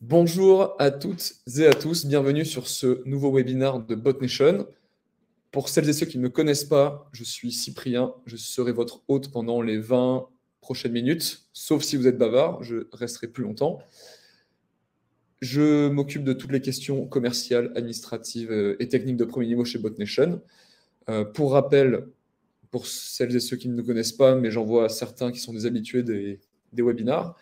Bonjour à toutes et à tous, bienvenue sur ce nouveau webinaire de BotNation. Pour celles et ceux qui ne me connaissent pas, je suis Cyprien, je serai votre hôte pendant les 20 prochaines minutes, sauf si vous êtes bavard, je resterai plus longtemps. Je m'occupe de toutes les questions commerciales, administratives et techniques de premier niveau chez BotNation. Pour rappel, pour celles et ceux qui ne me connaissent pas, mais j'en vois certains qui sont des habitués des webinars,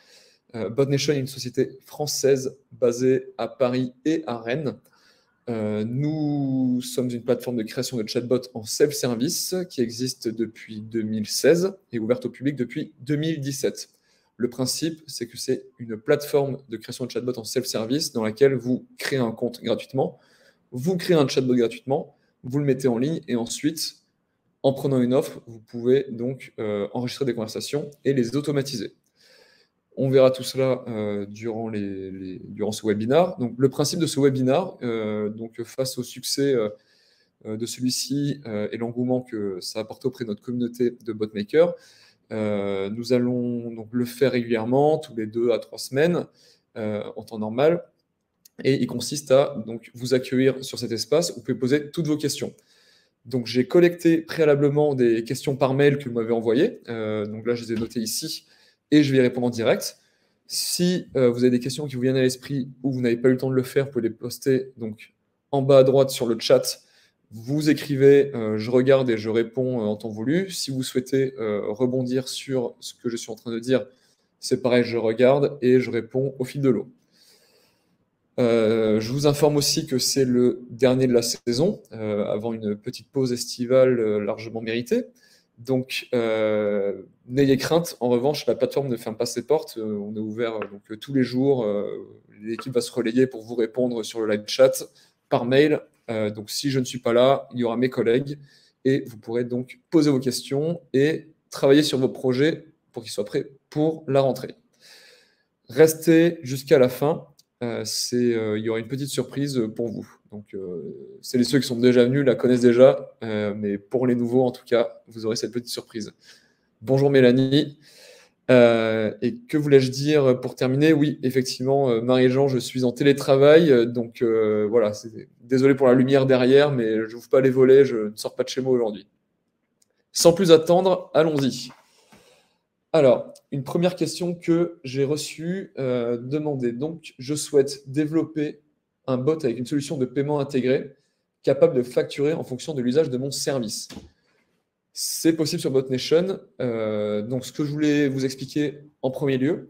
BotNation est une société française basée à Paris et à Rennes. Nous sommes une plateforme de création de chatbots en self-service qui existe depuis 2016 et ouverte au public depuis 2017. Le principe, c'est que c'est une plateforme de création de chatbots en self-service dans laquelle vous créez un compte gratuitement, vous créez un chatbot gratuitement, vous le mettez en ligne et ensuite, en prenant une offre, vous pouvez donc enregistrer des conversations et les automatiser. On verra tout cela durant ce webinaire. Donc, le principe de ce webinaire, face au succès de celui-ci et l'engouement que ça a apporté auprès de notre communauté de botmakers, nous allons donc le faire régulièrement, tous les 2 à 3 semaines, en temps normal. Et il consiste à donc, vous accueillir sur cet espace où vous pouvez poser toutes vos questions. Donc, j'ai collecté préalablement des questions par mail que vous m'avez envoyées. Donc là, je les ai notées ici et je vais y répondre en direct. Si vous avez des questions qui vous viennent à l'esprit ou vous n'avez pas eu le temps de le faire, vous pouvez les poster donc, en bas à droite sur le chat. Vous écrivez, je regarde et je réponds en temps voulu. Si vous souhaitez rebondir sur ce que je suis en train de dire, c'est pareil, je regarde et je réponds au fil de l'eau. Je vous informe aussi que c'est le dernier de la saison, avant une petite pause estivale largement méritée. Donc, n'ayez crainte. En revanche, la plateforme ne ferme pas ses portes. On est ouvert tous les jours. L'équipe va se relayer pour vous répondre sur le live chat, par mail. Donc, si je ne suis pas là, il y aura mes collègues et vous pourrez donc poser vos questions et travailler sur vos projets pour qu'ils soient prêts pour la rentrée. Restez jusqu'à la fin. Il y aura une petite surprise pour vous. Donc, ceux qui sont déjà venus la connaissent déjà, mais pour les nouveaux, en tout cas, vous aurez cette petite surprise. Bonjour Mélanie. Et que voulais-je dire pour terminer? Oui, effectivement, Marie-Jean, je suis en télétravail, donc voilà, désolé pour la lumière derrière, mais je n'ouvre pas les volets, je ne sors pas de chez moi aujourd'hui. Sans plus attendre, allons-y. Alors, une première question que j'ai reçue demandait. Donc, je souhaite développer un bot avec une solution de paiement intégrée capable de facturer en fonction de l'usage de mon service. C'est possible sur BotNation. Donc, ce que je voulais vous expliquer en premier lieu,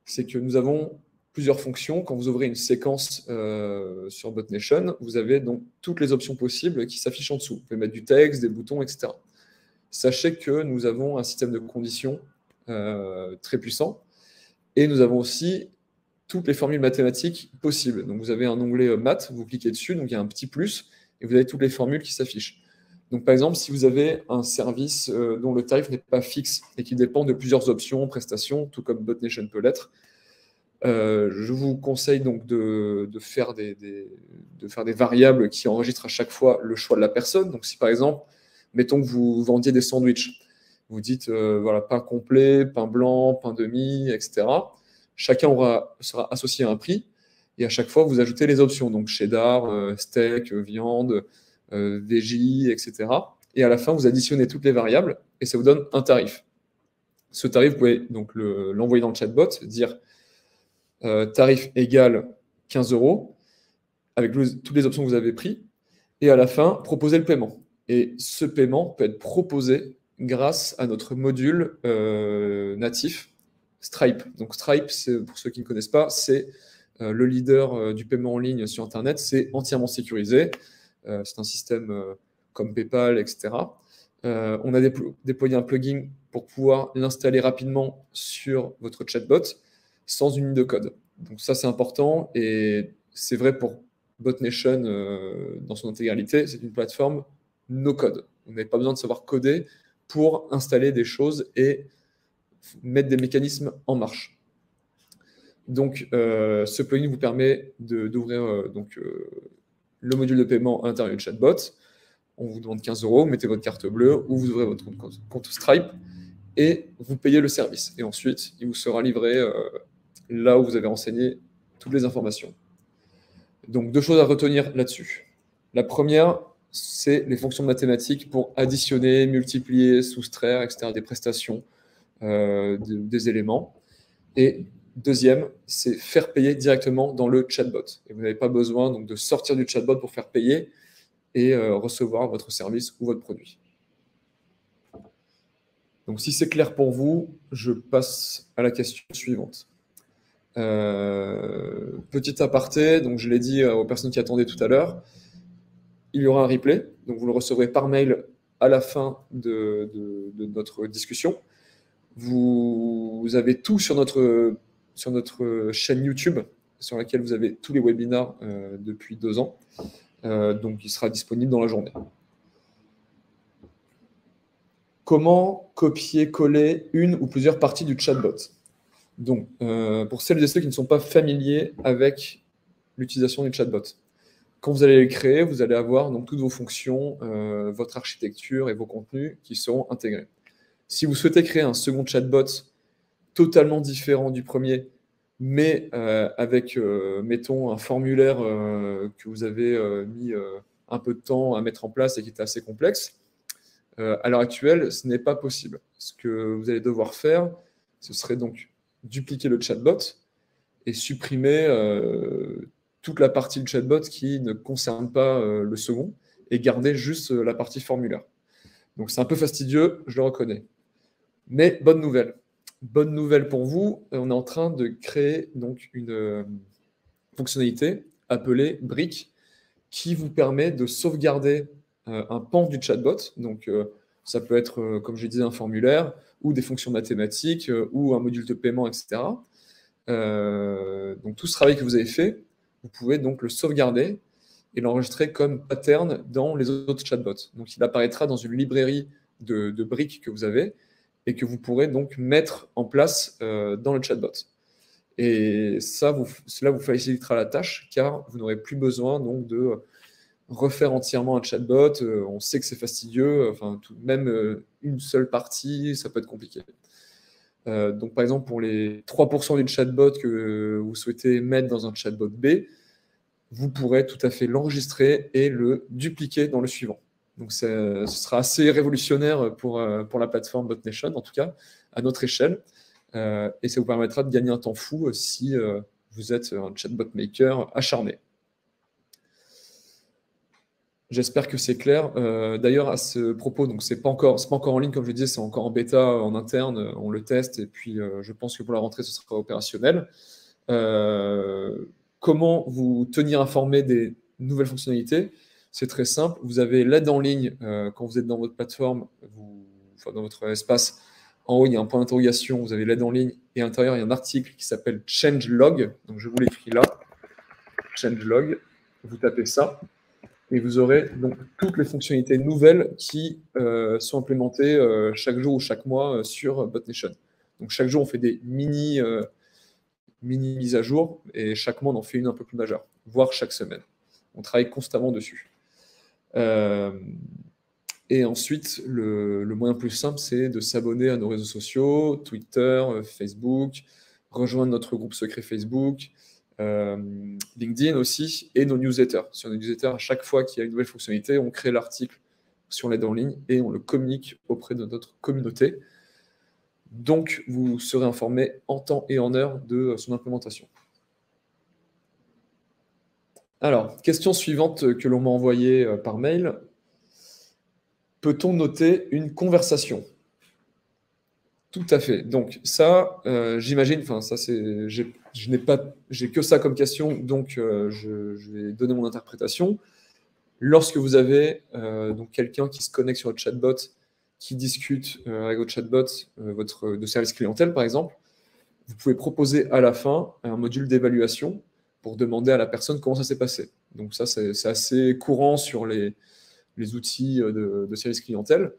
c'est que nous avons plusieurs fonctions. Quand vous ouvrez une séquence sur BotNation, vous avez donc toutes les options possibles qui s'affichent en dessous. Vous pouvez mettre du texte, des boutons, etc. Sachez que nous avons un système de conditions très puissant. Et nous avons aussi toutes les formules mathématiques possibles. Donc, vous avez un onglet maths, vous cliquez dessus, donc il y a un petit plus, et vous avez toutes les formules qui s'affichent. Donc, par exemple, si vous avez un service dont le tarif n'est pas fixe et qui dépend de plusieurs options, prestations, tout comme BotNation peut l'être, je vous conseille donc de faire des variables qui enregistrent à chaque fois le choix de la personne. Donc, si par exemple, mettons que vous vendiez des sandwichs, vous dites voilà, pain complet, pain blanc, pain demi, etc. Chacun sera associé à un prix et à chaque fois vous ajoutez les options, donc cheddar, steak, viande, veggie, etc. Et à la fin vous additionnez toutes les variables et ça vous donne un tarif. Ce tarif, vous pouvez donc l'envoyer dans le chatbot, dire tarif égal 15 € avec toutes les options que vous avez prises et à la fin proposer le paiement. Et ce paiement peut être proposé grâce à notre module natif Stripe. Donc Stripe, pour ceux qui ne connaissent pas, c'est le leader du paiement en ligne sur Internet. C'est entièrement sécurisé. C'est un système comme PayPal, etc. On a déployé un plugin pour pouvoir l'installer rapidement sur votre chatbot sans une ligne de code. Donc ça, c'est important et c'est vrai pour BotNation dans son intégralité. C'est une plateforme no code. Vous n'avez pas besoin de savoir coder pour installer des choses et mettre des mécanismes en marche. Donc, ce plugin vous permet d'ouvrir le module de paiement à l'intérieur du chatbot. On vous demande 15 €, vous mettez votre carte bleue ou vous ouvrez votre compte Stripe et vous payez le service. Et ensuite, il vous sera livré là où vous avez renseigné toutes les informations. Donc, 2 choses à retenir là-dessus. La première, c'est les fonctions mathématiques pour additionner, multiplier, soustraire, etc., des prestations, des éléments. Et deuxième, c'est faire payer directement dans le chatbot. Et vous n'avez pas besoin donc, de sortir du chatbot pour faire payer et recevoir votre service ou votre produit. Donc, si c'est clair pour vous, je passe à la question suivante. Petit aparté, donc je l'ai dit aux personnes qui attendaient tout à l'heure, il y aura un replay, donc vous le recevrez par mail à la fin de notre discussion. Vous avez tout sur notre chaîne YouTube, sur laquelle vous avez tous les webinars depuis 2 ans. Donc, il sera disponible dans la journée. Comment copier-coller une ou plusieurs parties du chatbot? Donc, pour celles et ceux qui ne sont pas familiers avec l'utilisation du chatbot, quand vous allez le créer, vous allez avoir donc, toutes vos fonctions, votre architecture et vos contenus qui seront intégrés. Si vous souhaitez créer un second chatbot totalement différent du premier, mais avec, mettons, un formulaire que vous avez mis un peu de temps à mettre en place et qui est assez complexe, à l'heure actuelle, ce n'est pas possible. Ce que vous allez devoir faire, ce serait donc dupliquer le chatbot et supprimer toute la partie du chatbot qui ne concerne pas le second et garder juste la partie formulaire. Donc c'est un peu fastidieux, je le reconnais. Mais bonne nouvelle. Bonne nouvelle pour vous, on est en train de créer donc une fonctionnalité appelée Brick qui vous permet de sauvegarder un pan du chatbot. Donc, ça peut être, comme je disais, un formulaire ou des fonctions mathématiques ou un module de paiement, etc. Donc, tout ce travail que vous avez fait, vous pouvez donc le sauvegarder et l'enregistrer comme pattern dans les autres chatbots. Donc, il apparaîtra dans une librairie de briques que vous avez et que vous pourrez donc mettre en place dans le chatbot. Et cela vous facilitera la tâche car vous n'aurez plus besoin donc de refaire entièrement un chatbot. On sait que c'est fastidieux, enfin, même une seule partie, ça peut être compliqué. Donc, par exemple, pour les 3% du chatbot que vous souhaitez mettre dans un chatbot B, vous pourrez tout à fait l'enregistrer et le dupliquer dans le suivant. Donc, ce sera assez révolutionnaire pour la plateforme BotNation, en tout cas, à notre échelle. Et ça vous permettra de gagner un temps fou si vous êtes un chatbot maker acharné. J'espère que c'est clair. D'ailleurs, à ce propos, donc c'est pas encore en ligne, comme je le disais, c'est encore en bêta en interne. On le teste et puis je pense que pour la rentrée, ce sera opérationnel. Comment vous tenir informé des nouvelles fonctionnalités? C'est très simple. Vous avez l'aide en ligne quand vous êtes dans votre plateforme, dans votre espace. En haut, il y a un point d'interrogation. Vous avez l'aide en ligne et à l'intérieur, il y a un article qui s'appelle Changelog. Donc, je vous l'écris là. Changelog. Vous tapez ça. Et vous aurez donc toutes les fonctionnalités nouvelles qui sont implémentées chaque jour ou chaque mois sur BotNation. Donc chaque jour, on fait des mini mises à jour et chaque mois, on en fait une un peu plus majeure, voire chaque semaine. On travaille constamment dessus. Et ensuite, le moyen plus simple, c'est de s'abonner à nos réseaux sociaux, Twitter, Facebook, rejoindre notre groupe secret Facebook, LinkedIn aussi, et nos newsletters. Sur nos newsletters, à chaque fois qu'il y a une nouvelle fonctionnalité, on crée l'article sur l'aide en ligne et on le communique auprès de notre communauté. Donc, vous serez informé en temps et en heure de son implémentation. Alors, question suivante que l'on m'a envoyée par mail. Peut-on noter une conversation? Tout à fait. Donc ça, j'imagine, enfin ça c'est, j'ai que ça comme question, donc je vais donner mon interprétation. Lorsque vous avez donc quelqu'un qui se connecte sur votre chatbot, qui discute avec votre chatbot, de service clientèle par exemple, vous pouvez proposer à la fin un module d'évaluation pour demander à la personne comment ça s'est passé. Donc ça c'est assez courant sur les outils de service clientèle.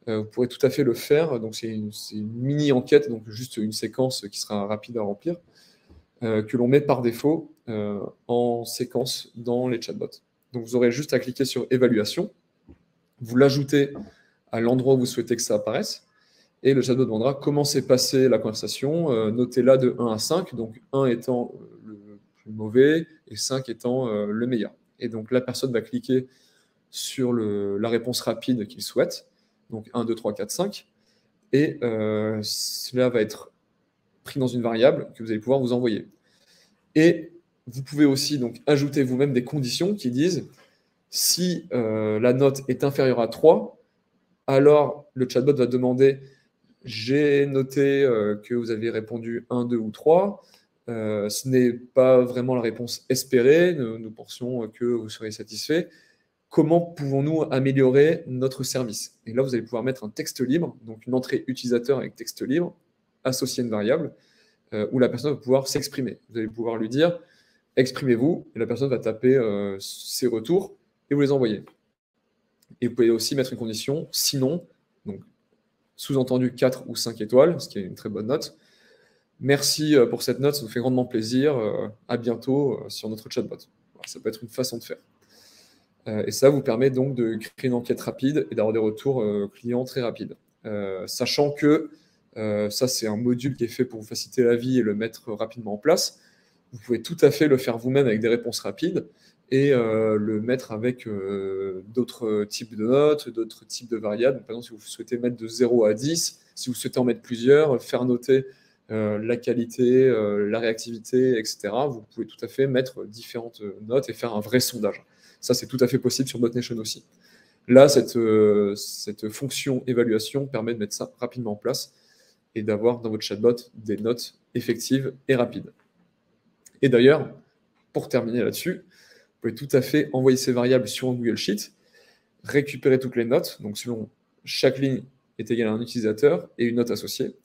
Vous pourrez tout à fait le faire. Donc, c'est une mini-enquête, donc juste une séquence qui sera rapide à remplir, que l'on met par défaut en séquence dans les chatbots. Donc, vous aurez juste à cliquer sur évaluation. Vous l'ajoutez à l'endroit où vous souhaitez que ça apparaisse. Et le chatbot demandera comment s'est passée la conversation. Notez-la de 1 à 5. Donc, 1 étant plus mauvais et 5 étant le meilleur. Et donc, la personne va cliquer sur la réponse rapide qu'il souhaite, donc 1, 2, 3, 4, 5, et cela va être pris dans une variable que vous allez pouvoir vous envoyer. Et vous pouvez aussi donc ajouter vous-même des conditions qui disent si la note est inférieure à 3, alors le chatbot va demander j'ai noté que vous avez répondu 1, 2 ou 3. Ce n'est pas vraiment la réponse espérée. Nous pensions que vous seriez satisfait. Comment pouvons-nous améliorer notre service? Et là, vous allez pouvoir mettre un texte libre, donc une entrée utilisateur avec texte libre, associé à une variable, où la personne va pouvoir s'exprimer. Vous allez pouvoir lui dire exprimez-vous, et la personne va taper ses retours et vous les envoyer. Et vous pouvez aussi mettre une condition, sinon, donc sous-entendu 4 ou 5 étoiles, ce qui est une très bonne note. Merci pour cette note, ça nous fait grandement plaisir. À bientôt sur notre chatbot. Voilà, ça peut être une façon de faire. Et ça vous permet donc de créer une enquête rapide et d'avoir des retours clients très rapides. Sachant que ça, c'est un module qui est fait pour vous faciliter la vie et le mettre rapidement en place. Vous pouvez tout à fait le faire vous-même avec des réponses rapides et le mettre avec d'autres types de notes, d'autres types de variables. Par exemple, si vous souhaitez mettre de 0 à 10, si vous souhaitez en mettre plusieurs, faire noter la qualité, la réactivité, etc., vous pouvez tout à fait mettre différentes notes et faire un vrai sondage. Ça, c'est tout à fait possible sur BotNation aussi. Là, cette fonction évaluation permet de mettre ça rapidement en place et d'avoir dans votre chatbot des notes effectives et rapides. Et d'ailleurs, pour terminer là-dessus, vous pouvez tout à fait envoyer ces variables sur un Google Sheet, récupérer toutes les notes, donc selon chaque ligne est égale à un utilisateur et une note associée,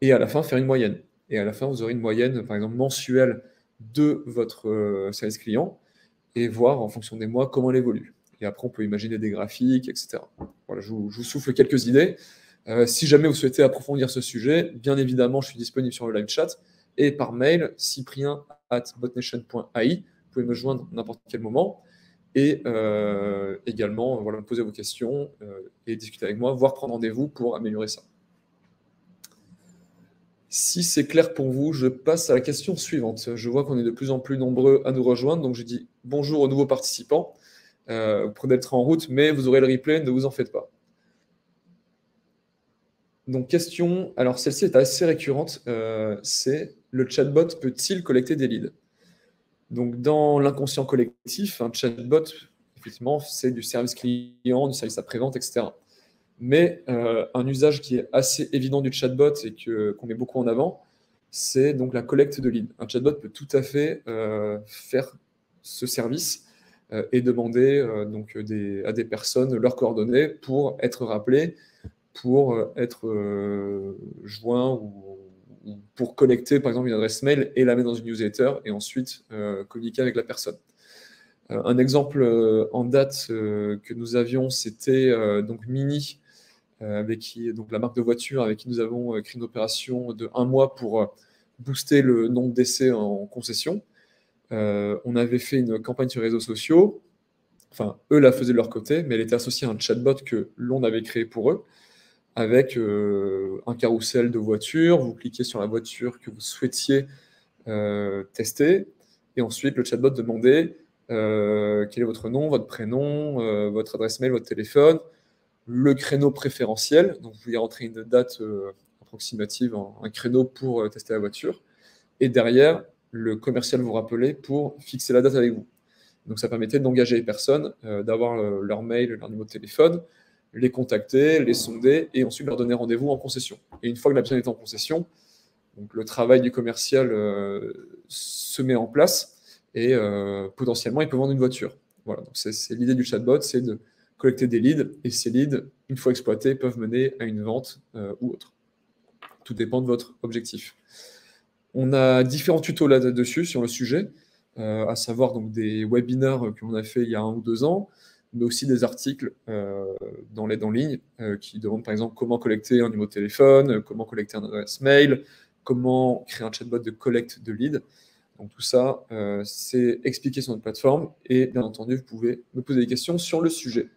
et à la fin faire une moyenne. Et à la fin, vous aurez une moyenne, par exemple, mensuelle de votre service client, et voir en fonction des mois comment elle évolue. Et après, on peut imaginer des graphiques, etc. Voilà, je vous souffle quelques idées. Si jamais vous souhaitez approfondir ce sujet, bien évidemment, je suis disponible sur le live chat et par mail, cyprien@botnation.ai. Vous pouvez me joindre à n'importe quel moment et également voilà, me poser vos questions et discuter avec moi, voire prendre rendez-vous pour améliorer ça. Si c'est clair pour vous, je passe à la question suivante. Je vois qu'on est de plus en plus nombreux à nous rejoindre, donc je dis bonjour aux nouveaux participants. Vous prenez le train en route, mais vous aurez le replay, ne vous en faites pas. Donc question, alors celle-ci est assez récurrente, c'est le chatbot peut-il collecter des leads? Donc dans l'inconscient collectif, un chatbot, effectivement, c'est du service client, du service après-vente, etc. Mais un usage qui est assez évident du chatbot et qu'on met beaucoup en avant, c'est donc la collecte de leads. Un chatbot peut tout à fait faire ce service et demander donc à des personnes leurs coordonnées pour être rappelées, pour être joint ou pour collecter par exemple une adresse mail et la mettre dans une newsletter et ensuite communiquer avec la personne. Un exemple en date que nous avions, c'était donc Mini, avec qui, donc la marque de voiture avec qui nous avons créé une opération de 1 mois pour booster le nombre d'essais en concession. On avait fait une campagne sur les réseaux sociaux. Enfin, eux la faisaient de leur côté, mais elle était associée à un chatbot que l'on avait créé pour eux, avec un carrousel de voitures. Vous cliquez sur la voiture que vous souhaitiez tester, et ensuite le chatbot demandait quel est votre nom, votre prénom, votre adresse mail, votre téléphone, le créneau préférentiel, donc vous pouvez rentrer une date approximative, un créneau pour tester la voiture, et derrière, le commercial vous rappelait pour fixer la date avec vous. Donc ça permettait d'engager les personnes, d'avoir leur mail, leur numéro de téléphone, les contacter, les sonder, et ensuite leur donner rendez-vous en concession. Et une fois que la personne est en concession, donc le travail du commercial se met en place, et potentiellement, il peut vendre une voiture. Voilà, donc c'est l'idée du chatbot, c'est de collecter des leads, et ces leads, une fois exploités, peuvent mener à une vente ou autre. Tout dépend de votre objectif. On a différents tutos là-dessus sur le sujet, à savoir donc des webinaires que l'on a fait il y a 1 ou 2 ans, mais aussi des articles dans l'aide en ligne qui demandent par exemple comment collecter un numéro de téléphone, comment collecter un adresse mail, comment créer un chatbot de collecte de leads. Donc tout ça, c'est expliqué sur notre plateforme et bien entendu, vous pouvez me poser des questions sur le sujet.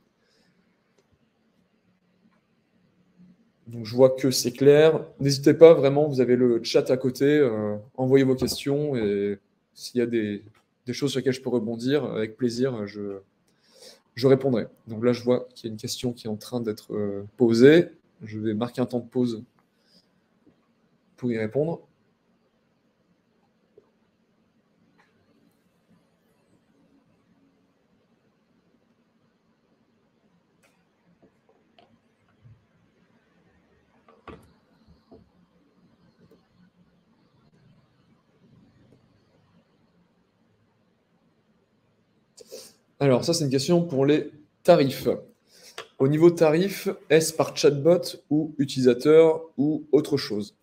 Donc je vois que c'est clair. N'hésitez pas, vraiment, vous avez le chat à côté, envoyez vos questions et s'il y a des choses sur lesquelles je peux rebondir, avec plaisir, je répondrai. Donc là, je vois qu'il y a une question qui est en train d'être posée. Je vais marquer un temps de pause pour y répondre. Alors, ça, c'est une question pour les tarifs. Au niveau tarif, est-ce par chatbot ou utilisateur ou autre chose?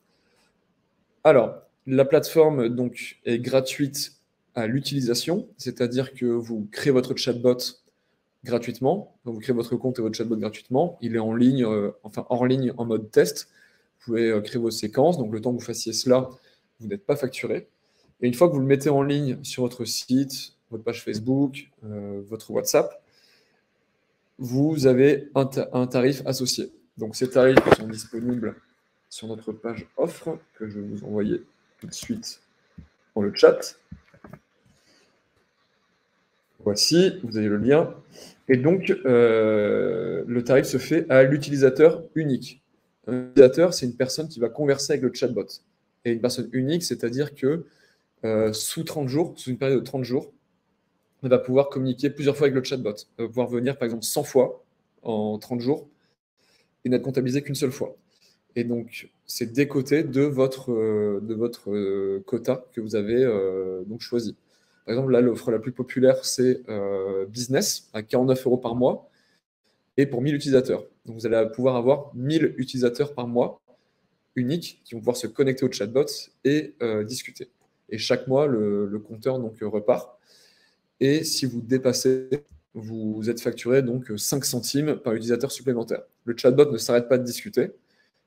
Alors, la plateforme donc, est gratuite à l'utilisation, c'est-à-dire que vous créez votre chatbot gratuitement, donc vous créez votre compte et votre chatbot gratuitement. Il est en ligne, enfin hors ligne en mode test. Vous pouvez créer vos séquences, donc le temps que vous fassiez cela, vous n'êtes pas facturé. Et une fois que vous le mettez en ligne sur votre site, votre page Facebook, votre WhatsApp, vous avez un tarif associé. Donc ces tarifs sont disponibles sur notre page offre, que je vais vous envoyer tout de suite dans le chat. Voici, vous avez le lien. Et donc, le tarif se fait à l'utilisateur unique. Un utilisateur, c'est une personne qui va converser avec le chatbot. Et une personne unique, c'est-à-dire que sous 30 jours, sous une période de 30 jours, on va pouvoir communiquer plusieurs fois avec le chatbot. On va pouvoir venir, par exemple, 100 fois en 30 jours et n'être comptabilisé qu'une seule fois. Et donc, c'est décoté de votre quota que vous avez donc choisi. Par exemple, là, l'offre la plus populaire, c'est Business, à 49 € par mois, et pour 1000 utilisateurs. Donc, vous allez pouvoir avoir 1000 utilisateurs par mois uniques qui vont pouvoir se connecter au chatbot et discuter. Et chaque mois, le compteur donc, repart. Et si vous dépassez, vous êtes facturé donc 5 centimes par utilisateur supplémentaire. Le chatbot ne s'arrête pas de discuter.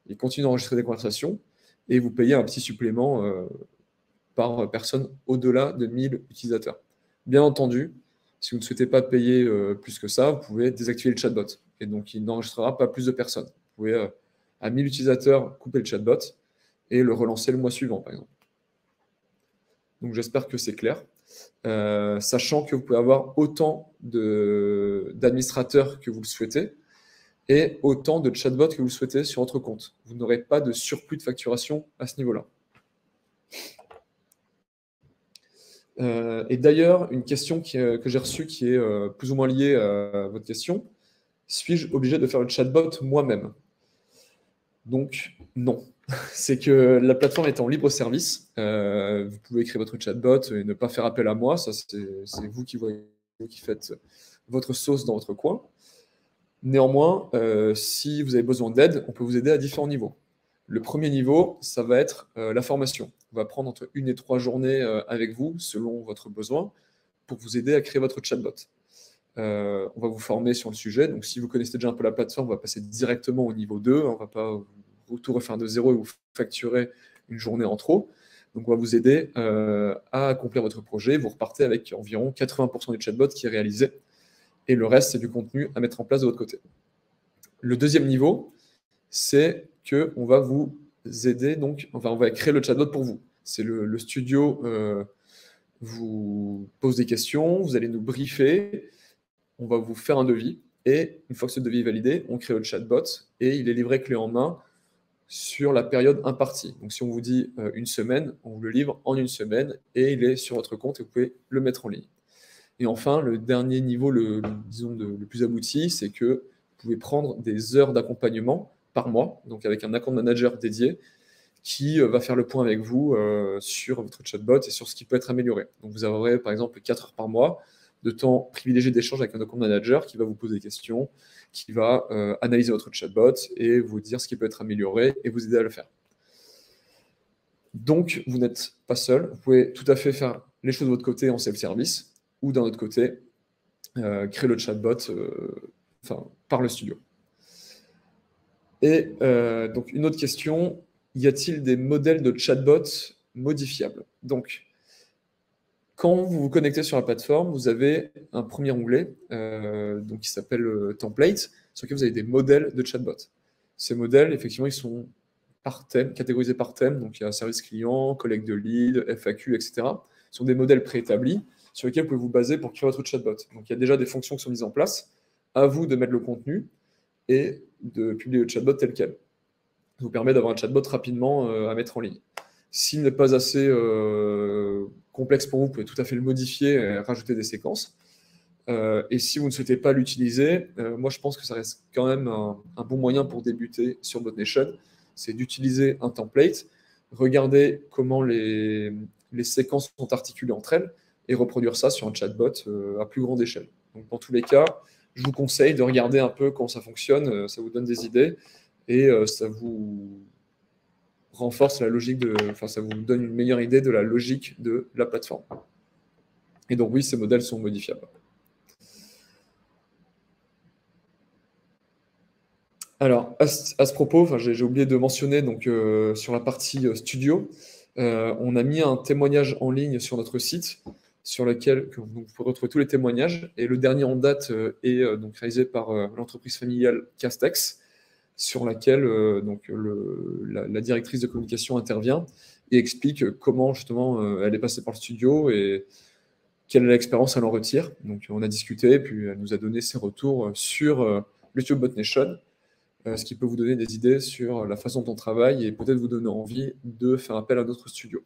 Il continue d'enregistrer des conversations et vous payez un petit supplément par personne au-delà de 1000 utilisateurs. Bien entendu, si vous ne souhaitez pas payer plus que ça, vous pouvez désactiver le chatbot. Et donc, il n'enregistrera pas plus de personnes. Vous pouvez, à 1000 utilisateurs, couper le chatbot et le relancer le mois suivant, par exemple. Donc, j'espère que c'est clair. Sachant que vous pouvez avoir autant d'administrateurs que vous le souhaitez et autant de chatbots que vous le souhaitez sur votre compte. Vous n'aurez pas de surplus de facturation à ce niveau-là. Et d'ailleurs, une question que j'ai reçue qui est plus ou moins liée à votre question, suis-je obligé de faire le chatbot moi-même? Donc, non. C'est que la plateforme est en libre service. Vous pouvez créer votre chatbot et ne pas faire appel à moi. Ça, c'est vous qui faites votre sauce dans votre coin. Néanmoins, si vous avez besoin d'aide, on peut vous aider à différents niveaux. Le premier niveau, ça va être la formation. On va prendre entre 1 et 3 journées avec vous, selon votre besoin, pour vous aider à créer votre chatbot. On va vous former sur le sujet. Donc, si vous connaissez déjà un peu la plateforme, on va passer directement au niveau 2. On ne va pas tout refaire de zéro et vous facturer une journée en trop. Donc, on va vous aider à accomplir votre projet. Vous repartez avec environ 80% du chatbot qui est réalisé. Et le reste, c'est du contenu à mettre en place de votre côté. Le deuxième niveau, c'est qu'on va vous aider, donc, enfin, on va créer le chatbot pour vous. C'est le studio vous pose des questions, vous allez nous briefer, on va vous faire un devis, et une fois que ce devis est validé, on crée le chatbot, et il est livré clé en main sur la période impartie. Donc si on vous dit une semaine, on vous le livre en une semaine, et il est sur votre compte, et vous pouvez le mettre en ligne. Et enfin, le dernier niveau, disons le plus abouti, c'est que vous pouvez prendre des heures d'accompagnement par mois, donc avec un account manager dédié, qui va faire le point avec vous sur votre chatbot et sur ce qui peut être amélioré. Donc vous aurez par exemple 4 heures par mois de temps privilégié d'échange avec un account manager qui va vous poser des questions, qui va analyser votre chatbot et vous dire ce qui peut être amélioré et vous aider à le faire. Donc vous n'êtes pas seul, vous pouvez tout à fait faire les choses de votre côté en self-service ou d'un autre côté créer le chatbot par le studio. Et donc une autre question, y a-t-il des modèles de chatbot modifiables? Donc, quand vous vous connectez sur la plateforme, vous avez un premier onglet donc qui s'appelle Template, sur lequel vous avez des modèles de chatbot. Ces modèles, effectivement, ils sont par thème, catégorisés par thème. Donc, il y a service client, collecte de lead, FAQ, etc. sont des modèles préétablis sur lesquels vous pouvez vous baser pour créer votre chatbot. Donc il y a déjà des fonctions qui sont mises en place. À vous de mettre le contenu et de publier le chatbot tel quel. Ça vous permet d'avoir un chatbot rapidement à mettre en ligne. S'il n'est pas assez complexe pour vous, vous pouvez tout à fait le modifier et rajouter des séquences. Et si vous ne souhaitez pas l'utiliser, moi je pense que ça reste quand même un bon moyen pour débuter sur BotNation, c'est d'utiliser un template, regarder comment les séquences sont articulées entre elles et reproduire ça sur un chatbot à plus grande échelle. Donc dans tous les cas, je vous conseille de regarder un peu comment ça fonctionne, ça vous donne des idées et ça vous renforce la logique ça vous donne une meilleure idée de la logique de la plateforme. Et donc oui, ces modèles sont modifiables. Alors, à ce propos, j'ai oublié de mentionner donc, sur la partie studio, on a mis un témoignage en ligne sur notre site sur lequel vous pouvez retrouver tous les témoignages. Et le dernier en date est donc réalisé par l'entreprise familiale Castex, sur laquelle donc, la directrice de communication intervient et explique comment justement elle est passée par le studio et quelle expérience elle en retire. Donc on a discuté, puis elle nous a donné ses retours sur YouTube BotNation, ce qui peut vous donner des idées sur la façon dont on travaille et peut-être vous donner envie de faire appel à notre studio.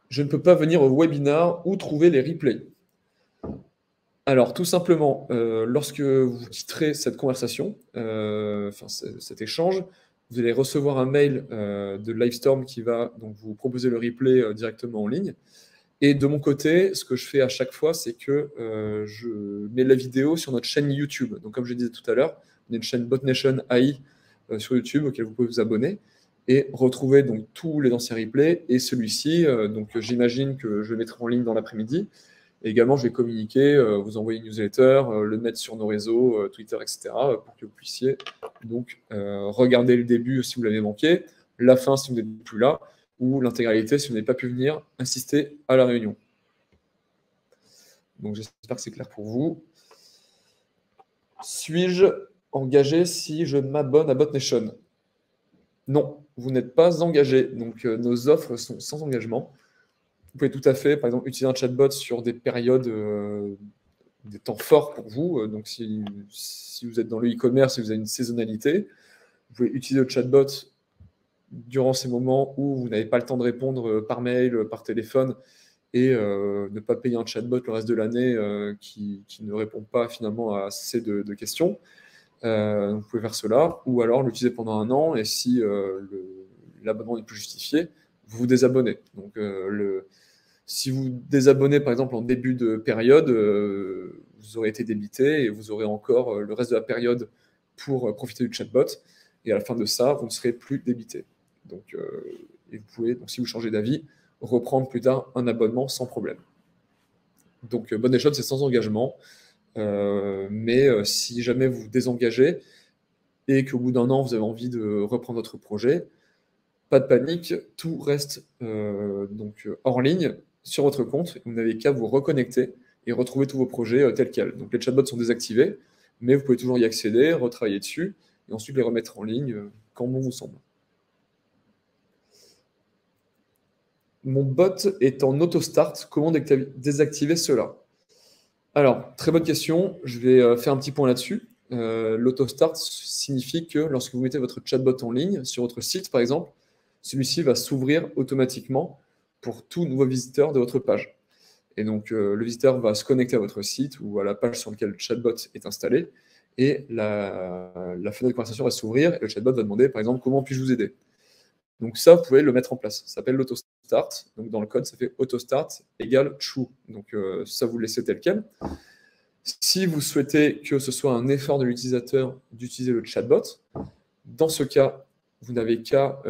Je ne peux pas venir au webinar. Où trouver les replays? Alors, tout simplement, lorsque vous quitterez cette conversation, cet échange, vous allez recevoir un mail de Livestorm qui va donc vous proposer le replay directement en ligne. Et de mon côté, ce que je fais à chaque fois, c'est que je mets la vidéo sur notre chaîne YouTube. Donc, comme je disais tout à l'heure, on a une chaîne BotNation AI sur YouTube auquel vous pouvez vous abonner et retrouver donc tous les anciens replays. Et celui-ci, donc j'imagine que je le mettrai en ligne dans l'après-midi. Et également, je vais communiquer, vous envoyer une newsletter, le mettre sur nos réseaux, Twitter, etc., pour que vous puissiez donc regarder le début si vous l'avez manqué, la fin si vous n'êtes plus là, ou l'intégralité si vous n'avez pas pu venir assister à la réunion. Donc j'espère que c'est clair pour vous. Suis-je engagé si je m'abonne à BotNation? Non, vous n'êtes pas engagé. Donc nos offres sont sans engagement. Vous pouvez tout à fait, par exemple, utiliser un chatbot sur des périodes, des temps forts pour vous. Donc si vous êtes dans le e-commerce et vous avez une saisonnalité, vous pouvez utiliser le chatbot durant ces moments où vous n'avez pas le temps de répondre par mail, par téléphone, et ne pas payer un chatbot le reste de l'année qui ne répond pas finalement à assez de questions. Vous pouvez faire cela, ou alors l'utiliser pendant un an, et si l'abonnement n'est plus justifié, vous vous désabonnez. Donc, si vous désabonnez par exemple en début de période, vous aurez été débité et vous aurez encore le reste de la période pour profiter du chatbot, et à la fin de ça, vous ne serez plus débité. Donc, et vous pouvez, donc, si vous changez d'avis, reprendre plus tard un abonnement sans problème. Donc, BotNation, c'est sans engagement. Mais si jamais vous vous désengagez et qu'au bout d'un an, vous avez envie de reprendre votre projet, pas de panique, tout reste donc hors ligne sur votre compte. Vous n'avez qu'à vous reconnecter et retrouver tous vos projets tels quels. Donc les chatbots sont désactivés, mais vous pouvez toujours y accéder, retravailler dessus et ensuite les remettre en ligne quand bon vous semble. Mon bot est en auto-start. Comment désactiver cela? Alors, très bonne question. Je vais faire un petit point là-dessus. L'auto-start signifie que lorsque vous mettez votre chatbot en ligne sur votre site, par exemple, celui-ci va s'ouvrir automatiquement pour tout nouveau visiteur de votre page. Et donc, le visiteur va se connecter à votre site ou à la page sur laquelle le chatbot est installé et la fenêtre de conversation va s'ouvrir et le chatbot va demander, par exemple, comment puis-je vous aider? Donc ça, vous pouvez le mettre en place. Ça s'appelle l'autostart. Donc dans le code, ça fait autostart égale true. Donc ça, vous le laissez tel quel. Si vous souhaitez que ce soit un effort de l'utilisateur d'utiliser le chatbot, dans ce cas, vous n'avez qu'à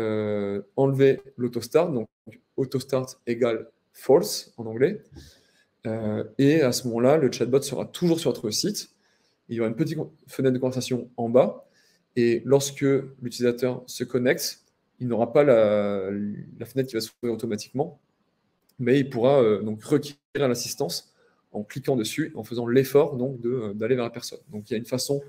enlever l'autostart. Donc autostart égale false en anglais. Et à ce moment-là, le chatbot sera toujours sur votre site. Il y aura une petite fenêtre de conversation en bas. Et lorsque l'utilisateur se connecte, il n'aura pas la fenêtre qui va s'ouvrir automatiquement, mais il pourra donc requérir l'assistance en cliquant dessus, en faisant l'effort donc d'aller vers la personne. Donc il y a une façon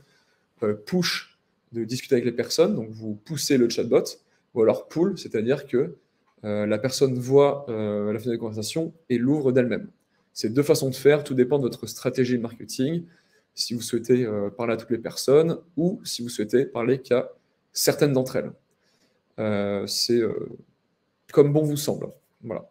push de discuter avec les personnes, donc vous poussez le chatbot, ou alors pull, c'est-à-dire que la personne voit la fenêtre de conversation et l'ouvre d'elle-même. C'est deux façons de faire, tout dépend de votre stratégie de marketing, si vous souhaitez parler à toutes les personnes ou si vous souhaitez parler qu'à certaines d'entre elles. C'est comme bon vous semble. Voilà.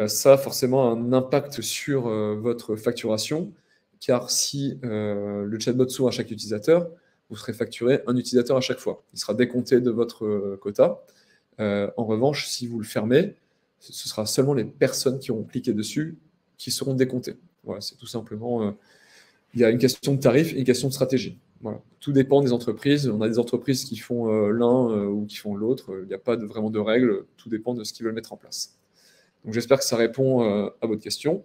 Ça a forcément un impact sur votre facturation, car si le chatbot s'ouvre à chaque utilisateur, vous serez facturé un utilisateur à chaque fois. Il sera décompté de votre quota. En revanche, si vous le fermez, ce sera seulement les personnes qui auront cliqué dessus qui seront décomptées. Voilà, c'est tout simplement... il y a une question de tarif et une question de stratégie. Voilà. Tout dépend des entreprises. On a des entreprises qui font l'un ou qui font l'autre. Il n'y a pas vraiment de règles. Tout dépend de ce qu'ils veulent mettre en place. Donc j'espère que ça répond à votre question.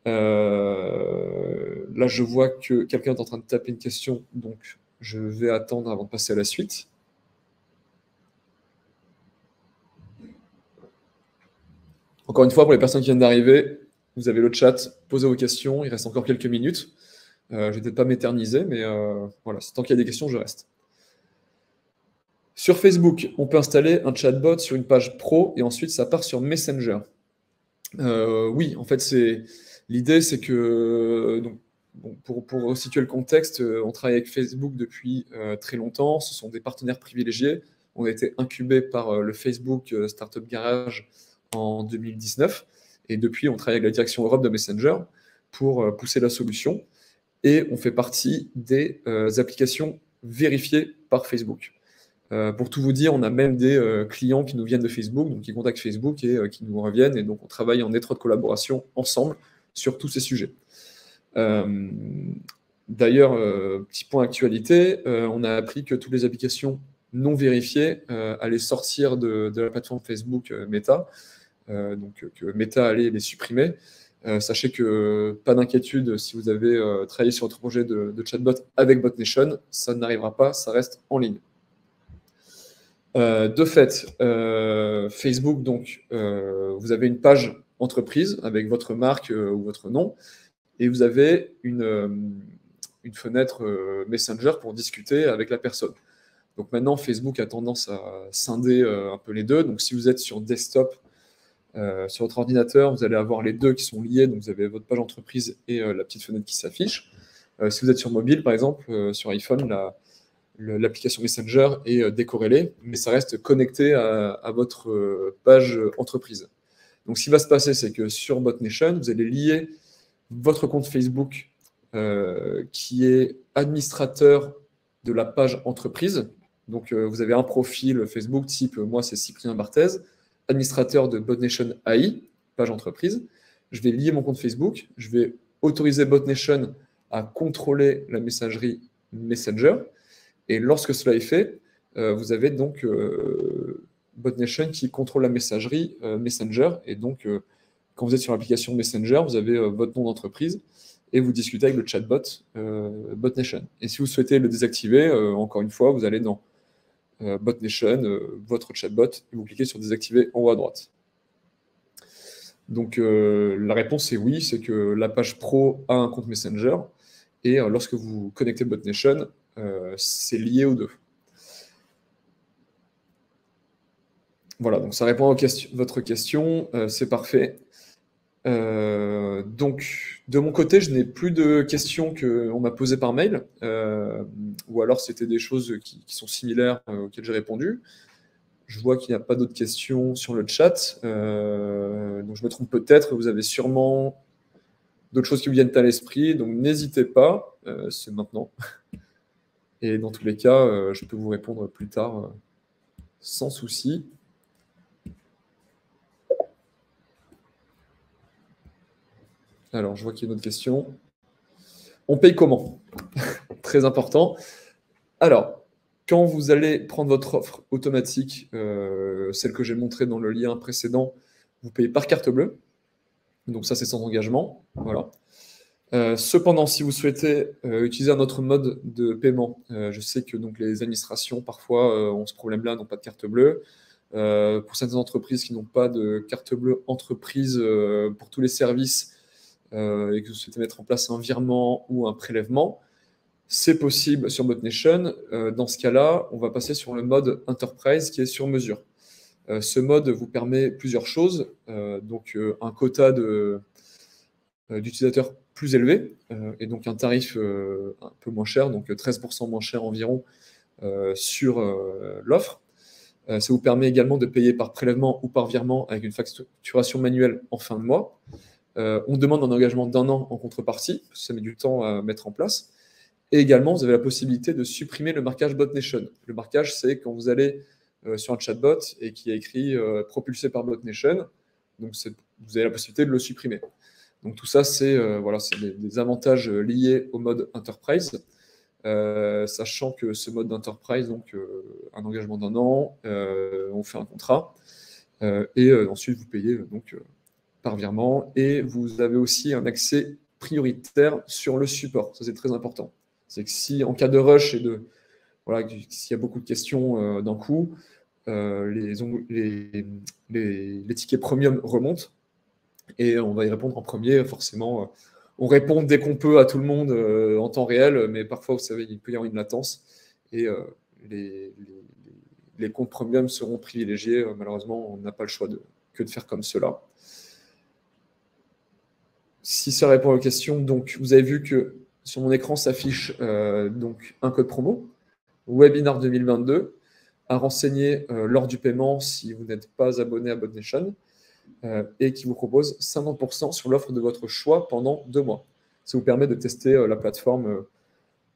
Là, je vois que quelqu'un est en train de taper une question, donc je vais attendre avant de passer à la suite. Encore une fois, pour les personnes qui viennent d'arriver, vous avez le chat, posez vos questions, il reste encore quelques minutes. Je ne vais peut-être pas m'éterniser, mais voilà, tant qu'il y a des questions, je reste. Sur Facebook, on peut installer un chatbot sur une page pro et ensuite ça part sur Messenger. Oui, en fait, l'idée, c'est que, donc, bon, pour situer le contexte, on travaille avec Facebook depuis très longtemps. Ce sont des partenaires privilégiés. On a été incubé par le Facebook Startup Garage en 2019. Et depuis, on travaille avec la direction Europe de Messenger pour pousser la solution. Et on fait partie des applications vérifiées par Facebook. Pour tout vous dire, on a même des clients qui nous viennent de Facebook, donc qui contactent Facebook et qui nous reviennent. Et donc, on travaille en étroite collaboration ensemble sur tous ces sujets. D'ailleurs, petit point actualité, on a appris que toutes les applications non vérifiées allaient sortir de la plateforme Facebook Meta, donc que Meta allait les supprimer. Sachez que pas d'inquiétude, si vous avez travaillé sur votre projet de chatbot avec BotNation, ça n'arrivera pas, ça reste en ligne. De fait, Facebook, donc, vous avez une page entreprise avec votre marque ou votre nom, et vous avez une fenêtre Messenger pour discuter avec la personne. Donc maintenant, Facebook a tendance à scinder un peu les deux. Donc si vous êtes sur desktop, sur votre ordinateur, vous allez avoir les deux qui sont liés. Donc vous avez votre page entreprise et la petite fenêtre qui s'affiche. Si vous êtes sur mobile, par exemple, sur iPhone, l'application Messenger est décorrélée, mais ça reste connecté à votre page entreprise. Donc, ce qui va se passer, c'est que sur BotNation, vous allez lier votre compte Facebook qui est administrateur de la page entreprise. Donc, vous avez un profil Facebook type, moi, c'est Cyprien Barthez, administrateur de BotNation AI, page entreprise. Je vais lier mon compte Facebook, je vais autoriser BotNation à contrôler la messagerie Messenger. Et lorsque cela est fait, vous avez donc BotNation qui contrôle la messagerie Messenger. Et donc, quand vous êtes sur l'application Messenger, vous avez votre nom d'entreprise et vous discutez avec le chatbot BotNation. Et si vous souhaitez le désactiver, encore une fois, vous allez dans BotNation, votre chatbot, et vous cliquez sur désactiver en haut à droite. Donc, la réponse est oui, c'est que la page pro a un compte Messenger. Et lorsque vous connectez BotNation, c'est lié aux deux. Voilà, donc ça répond à votre question, c'est parfait. Donc, de mon côté, je n'ai plus de questions qu'on m'a posées par mail, ou alors c'était des choses qui sont similaires auxquelles j'ai répondu. Je vois qu'il n'y a pas d'autres questions sur le chat, donc je me trompe peut-être, vous avez sûrement d'autres choses qui vous viennent à l'esprit, donc n'hésitez pas, c'est maintenant. Et dans tous les cas, je peux vous répondre plus tard sans souci. Alors, je vois qu'il y a une autre question. On paye comment? Très important. Alors, quand vous allez prendre votre offre automatique, celle que j'ai montrée dans le lien précédent, vous payez par carte bleue. Donc ça, c'est sans engagement. Voilà. Cependant, si vous souhaitez utiliser un autre mode de paiement, je sais que donc, les administrations, parfois, ont ce problème-là, n'ont pas de carte bleue. Pour certaines entreprises qui n'ont pas de carte bleue entreprise pour tous les services et que vous souhaitez mettre en place un virement ou un prélèvement, c'est possible sur BotNation. Dans ce cas-là, on va passer sur le mode Enterprise qui est sur mesure. Ce mode vous permet plusieurs choses. Donc, un quota d'utilisateurs plus élevé et donc un tarif un peu moins cher, donc 13% moins cher environ sur l'offre. Ça vous permet également de payer par prélèvement ou par virement avec une facturation manuelle en fin de mois. On demande un engagement d'1 an en contrepartie, parce que ça met du temps à mettre en place. Et également, vous avez la possibilité de supprimer le marquage BotNation. Le marquage, c'est quand vous allez sur un chatbot et qui est écrit propulsé par BotNation, donc vous avez la possibilité de le supprimer. Donc tout ça, c'est voilà, des avantages liés au mode Enterprise. Sachant que ce mode d'enterprise, donc un engagement d'1 an, on fait un contrat, et ensuite vous payez donc par virement, et vous avez aussi un accès prioritaire sur le support. Ça, c'est très important. C'est que si en cas de rush et voilà, s'il y a beaucoup de questions d'un coup, les tickets premium remontent et on va y répondre en premier, forcément. On répond dès qu'on peut à tout le monde en temps réel, mais parfois, vous savez, il peut y avoir une latence et les comptes premium seront privilégiés. Malheureusement, on n'a pas le choix que de faire comme cela. Si ça répond aux questions, donc vous avez vu que sur mon écran s'affiche donc un code promo, Webinar 2022, à renseigner lors du paiement si vous n'êtes pas abonné à BotNation. Et qui vous propose 50% sur l'offre de votre choix pendant 2 mois. Ça vous permet de tester la plateforme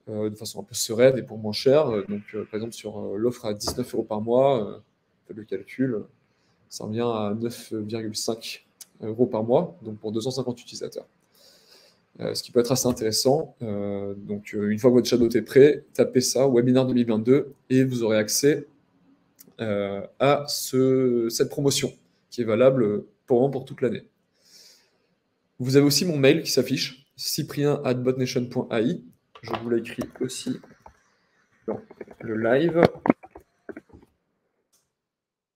de façon un peu sereine et pour moins cher. Donc, par exemple, sur l'offre à 19 € par mois, faites le calcul, ça revient à 9,5 € par mois, donc pour 250 utilisateurs. Ce qui peut être assez intéressant. Donc, une fois que votre chatbot est prêt, tapez ça, Webinar 2022, et vous aurez accès à cette promotion qui est valable pour toute l'année. Vous avez aussi mon mail qui s'affiche, cyprien@botnation.ai. Je vous l'ai écrit aussi dans le live.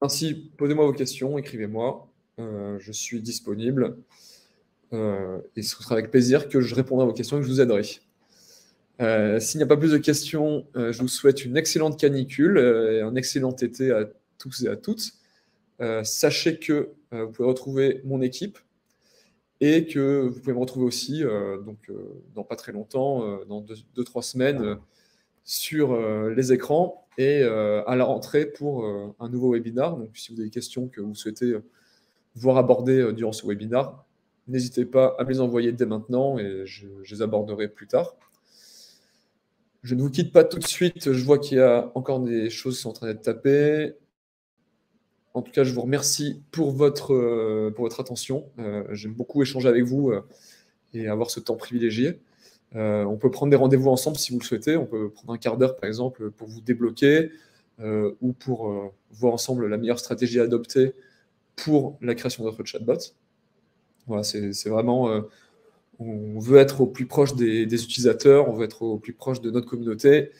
Ainsi, posez-moi vos questions, écrivez-moi. Je suis disponible. Et ce sera avec plaisir que je répondrai à vos questions et que je vous aiderai. S'il n'y a pas plus de questions, je vous souhaite une excellente canicule et un excellent été à tous et à toutes. Sachez que vous pouvez retrouver mon équipe et que vous pouvez me retrouver aussi dans pas très longtemps, dans 2-3 semaines, sur les écrans et à la rentrée pour un nouveau webinar. Donc, si vous avez des questions que vous souhaitez voir abordées durant ce webinar, n'hésitez pas à me les envoyer dès maintenant et je les aborderai plus tard. Je ne vous quitte pas tout de suite. Je vois qu'il y a encore des choses qui sont en train d'être tapées. En tout cas, je vous remercie pour votre attention. J'aime beaucoup échanger avec vous et avoir ce temps privilégié. On peut prendre des rendez-vous ensemble si vous le souhaitez. On peut prendre un quart d'heure, par exemple, pour vous débloquer ou pour voir ensemble la meilleure stratégie à adopter pour la création de votre chatbot. Voilà, c'est vraiment... on veut être au plus proche des utilisateurs, on veut être au plus proche de notre communauté.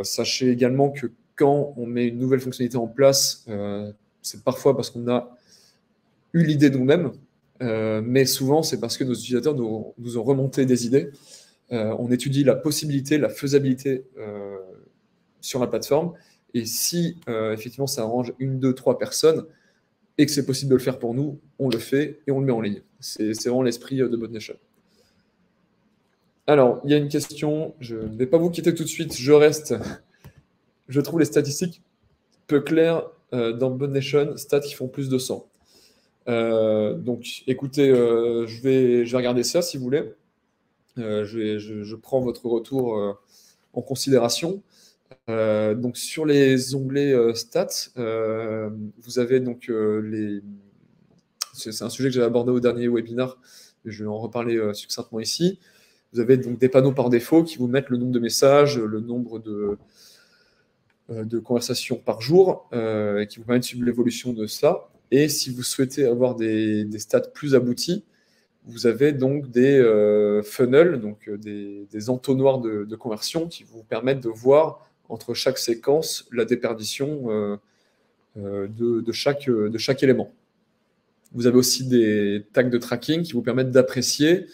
Sachez également que quand on met une nouvelle fonctionnalité en place, c'est parfois parce qu'on a eu l'idée nous-mêmes, mais souvent c'est parce que nos utilisateurs nous ont remonté des idées. On étudie la possibilité, la faisabilité sur la plateforme, et si effectivement ça arrange 1, 2, 3 personnes, et que c'est possible de le faire pour nous, on le fait et on le met en ligne. C'est vraiment l'esprit de BotNation. Alors, il y a une question, je ne vais pas vous quitter tout de suite, je reste. Je trouve les statistiques peu claires dans BotNation, stats qui font plus de 100. Donc, écoutez, je vais regarder ça si vous voulez. Je prends votre retour en considération. Donc, sur les onglets stats, vous avez donc c'est un sujet que j'avais abordé au dernier webinaire, je vais en reparler succinctement ici. Vous avez donc des panneaux par défaut qui vous mettent le nombre de messages, le nombre de conversations par jour, et qui vous permettent de suivre l'évolution de ça. Et si vous souhaitez avoir des stats plus aboutis, vous avez donc des funnels, donc des entonnoirs de conversion qui vous permettent de voir entre chaque séquence la déperdition de chaque élément. Vous avez aussi des tags de tracking qui vous permettent d'apprécier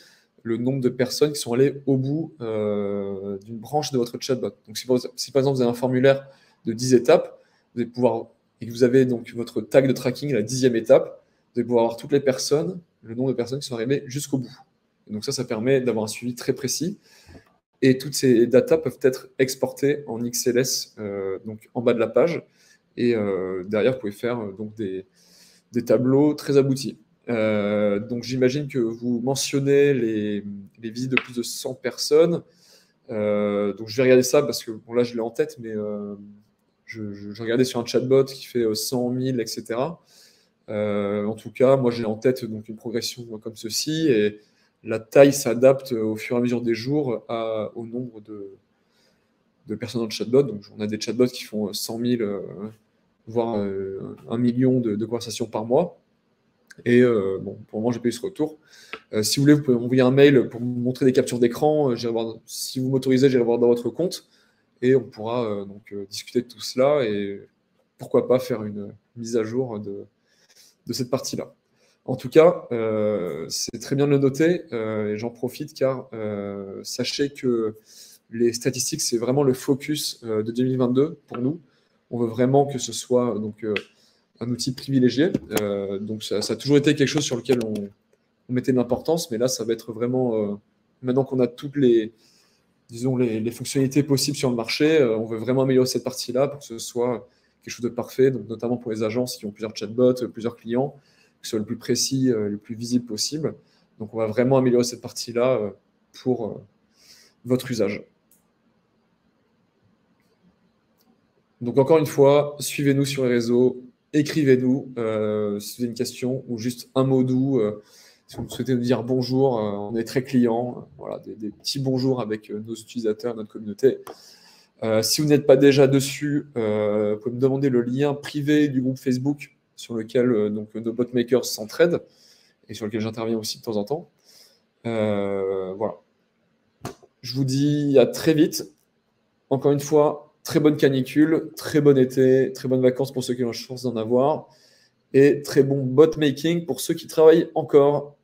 le nombre de personnes qui sont allées au bout d'une branche de votre chatbot. Donc, si par exemple vous avez un formulaire de 10 étapes, vous allez pouvoir et que vous avez donc votre tag de tracking, la 10e étape, vous allez pouvoir avoir toutes les personnes, le nombre de personnes qui sont arrivées jusqu'au bout. Et donc ça permet d'avoir un suivi très précis. Et toutes ces datas peuvent être exportées en XLS, donc en bas de la page. Et derrière, vous pouvez faire donc des tableaux très aboutis. Donc j'imagine que vous mentionnez les visites de plus de 100 personnes. Donc je vais regarder ça parce que bon, là je l'ai en tête, mais je regardais sur un chatbot qui fait 100 000, etc. En tout cas, moi j'ai en tête donc une progression comme ceci, et la taille s'adapte au fur et à mesure des jours au nombre de personnes dans le chatbot. Donc on a des chatbots qui font 100 000, voire 1 million de conversations par mois. Et bon, pour le moment, j'ai pas eu ce retour. Si vous voulez, vous pouvez m'envoyer un mail pour me montrer des captures d'écran. Si vous m'autorisez, j'irai voir dans votre compte et on pourra discuter de tout cela et pourquoi pas faire une mise à jour de cette partie-là. En tout cas, c'est très bien de le noter et j'en profite car sachez que les statistiques, c'est vraiment le focus de 2022 pour nous. On veut vraiment que ce soit un outil privilégié. Donc ça a toujours été quelque chose sur lequel on mettait de l'importance, mais là, ça va être vraiment, maintenant qu'on a toutes les fonctionnalités possibles sur le marché, on veut vraiment améliorer cette partie-là pour que ce soit quelque chose de parfait, donc notamment pour les agences qui ont plusieurs chatbots, plusieurs clients, que ce soit le plus précis, le plus visible possible. Donc on va vraiment améliorer cette partie-là pour votre usage. Donc encore une fois, suivez-nous sur les réseaux, écrivez-nous si vous avez une question ou juste un mot doux. Si vous souhaitez nous dire bonjour, on est très clients. Voilà, des petits bonjours avec nos utilisateurs, notre communauté. Si vous n'êtes pas déjà dessus, vous pouvez me demander le lien privé du groupe Facebook sur lequel nos botmakers s'entraident et sur lequel j'interviens aussi de temps en temps. Voilà. Je vous dis à très vite. Encore une fois, très bonne canicule, très bon été, très bonnes vacances pour ceux qui ont la chance d'en avoir et très bon bot making pour ceux qui travaillent encore.